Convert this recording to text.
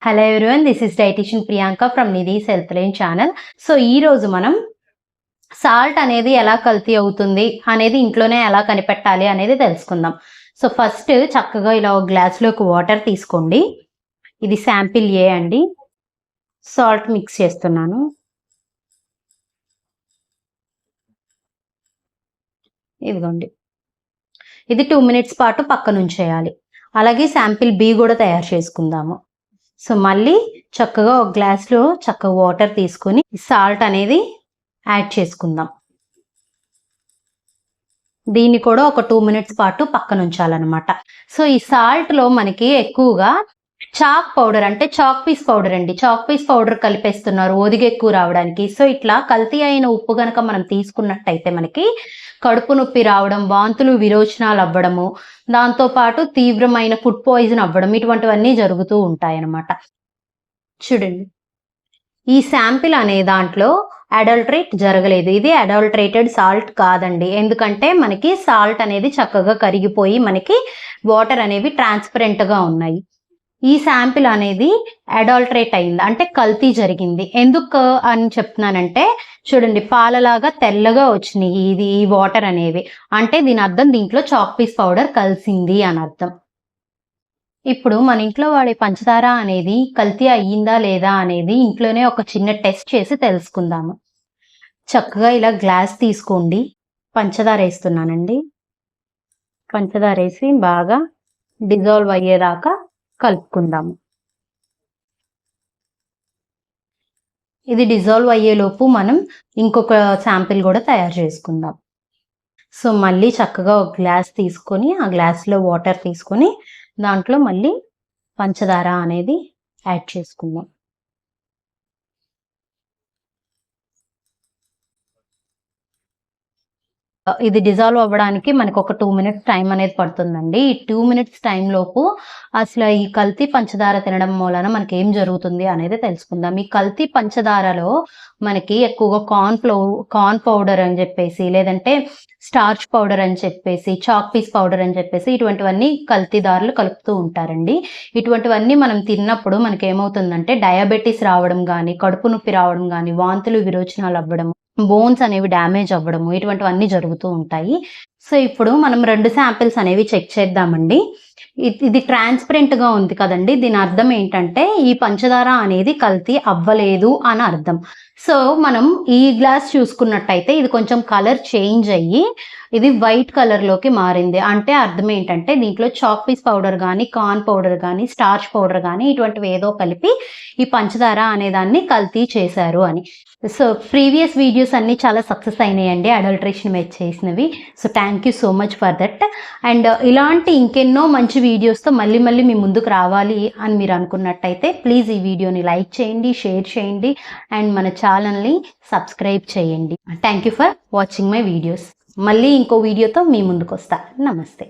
Hello everyone, this is dietitian Priyanka from Nidhi's health line channel. So ఈరోజు మనం salt అనేది ఎలా కల్తీ అవుతుంది అనేది ఇంట్లోనే ఎలా కనిపెట్టాలి అనేది తెలుసుకుందాం. సో ఫస్ట్ చక్కగా ఇలా ఒక గ్లాస్లోకి వాటర్ తీసుకోండి. ఇది శాంపిల్ ఏ అండి. సాల్ట్ మిక్స్ చేస్తున్నాను. ఇదిగోండి, ఇది 2 minutes పాటు పక్కన ఉంచేయాలి. అలాగే శాంపిల్ బి కూడా తయారు చేసుకుందాము. సో మళ్ళీ చక్కగా ఒక గ్లాస్లో చక్కగా వాటర్ తీసుకొని సాల్ట్ అనేది యాడ్ చేసుకుందాం. దీన్ని కూడా ఒక 2 minutes పాటు పక్కన ఉంచాలన్నమాట. సో ఈ సాల్ట్లో మనకి ఎక్కువగా చాక్ పౌడర్ అంటే చాక్ పీస్ పౌడర్ అండి. చాక్ పీస్ పౌడర్ కలిపేస్తున్నారు ఒదిగి ఎక్కువ రావడానికి. సో ఇట్లా కల్తీ అయిన ఉప్పు కనుక మనం తీసుకున్నట్టయితే మనకి కడుపు నొప్పి రావడం, వాంతులు విరోచనాలు అవ్వడము, దాంతోపాటు తీవ్రమైన ఫుడ్ పాయిజన్ అవ్వడం, ఇటువంటివన్నీ జరుగుతూ ఉంటాయన్నమాట. చూడండి, ఈ శాంపిల్ అనే దాంట్లో అడల్టరేట్ జరగలేదు. ఇది అడల్టరేటెడ్ సాల్ట్ కాదండి. ఎందుకంటే మనకి సాల్ట్ అనేది చక్కగా కరిగిపోయి మనకి వాటర్ అనేవి ట్రాన్స్పరెంట్గా ఉన్నాయి. ఈ శాంపిల్ అనేది అడల్టరేట్ అయింది, అంటే కల్తీ జరిగింది. ఎందుకు అని చెప్తున్నానంటే చూడండి, పాలలాగా తెల్లగా వచ్చినాయి ఈ వాటర్ అనేవి. అంటే దీని అర్థం దీంట్లో చాక్ పీస్ పౌడర్ కలిసింది అని అర్థం. ఇప్పుడు మన ఇంట్లో వాడే పంచదార అనేది కల్తీ అయ్యిందా లేదా అనేది ఇంట్లోనే ఒక చిన్న టెస్ట్ చేసి తెలుసుకుందాము. చక్కగా ఇలా గ్లాస్ తీసుకోండి. పంచదార వేస్తున్నానండి. పంచదార వేసి బాగా డిజాల్వ్ అయ్యేదాకా కలుపుకుందాము. ఇది డిజాల్వ్ అయ్యేలోపు మనం ఇంకొక శాంపిల్ కూడా తయారు చేసుకుందాం. సో మళ్ళీ చక్కగా ఒక గ్లాస్ తీసుకొని ఆ గ్లాస్లో వాటర్ తీసుకొని దాంట్లో మళ్ళీ పంచదార అనేది యాడ్ చేసుకుందాం. ఇది డిజాల్వ్ అవ్వడానికి మనకు ఒక 2 minutes టైం అనేది పడుతుందండి. ఈ 2 minutes టైం లోపు అసలు ఈ కల్తీ పంచదార తినడం మూలన మనకి ఏం జరుగుతుంది అనేది తెలుసుకుందాం. ఈ కల్తీ పంచదారలో మనకి ఎక్కువగా కార్న్ పౌడర్ అని చెప్పేసి, లేదంటే స్టార్చ్ పౌడర్ అని చెప్పేసి, చాక్ పీస్ పౌడర్ అని చెప్పేసి ఇటువంటివన్నీ కల్తీదారులు కలుపుతూ ఉంటారండి. ఇటువంటివన్నీ మనం తిన్నప్పుడు మనకి ఏమవుతుందంటే డయాబెటీస్ రావడం కానీ, కడుపు నొప్పి రావడం కానీ, వాంతులు విరోచనాలు అవ్వడం, బోన్స్ అనేవి డ్యామేజ్ అవ్వడము, ఇటువంటివన్నీ జరుగుతూ ఉంటాయి. సో ఇప్పుడు మనం 2 శాంపిల్స్ అనేవి చెక్ చేద్దామండి. ఇది ట్రాన్స్పరెంట్గా ఉంది కదండి. దీని అర్థం ఏంటంటే ఈ పంచదార అనేది కల్తీ అవ్వలేదు అని అర్థం. సో మనం ఈ గ్లాస్ చూసుకున్నట్టయితే ఇది కొంచెం కలర్ చేంజ్ అయ్యి ఇది వైట్ కలర్లోకి మారింది. అంటే అర్థం ఏంటంటే దీంట్లో చాక్ పీస్ పౌడర్ కానీ, కార్న్ పౌడర్ కానీ, స్టార్చ్ పౌడర్ కానీ ఇటువంటివి ఏదో కలిపి ఈ పంచదార అనేదాన్ని కల్తీ చేశారు అని. సో ప్రీవియస్ వీడియోస్ అన్నీ చాలా సక్సెస్ అయినాయండి, అడల్ట్రేషన్ మీద చేసినవి. So thank you so much for that. And ఇలాంటి ఇంకెన్నో మంచి వీడియోస్తో మళ్ళీ మీ ముందుకు రావాలి అని మీరు అనుకున్నట్టయితే ప్లీజ్ ఈ వీడియోని లైక్ చేయండి, షేర్ చేయండి అండ్ మన ఛానల్ని సబ్స్క్రైబ్ చేయండి. Thank you for watching my videos. మళ్ళీ ఇంకో వీడియోతో మీ ముందుకు వస్తా. నమస్తే.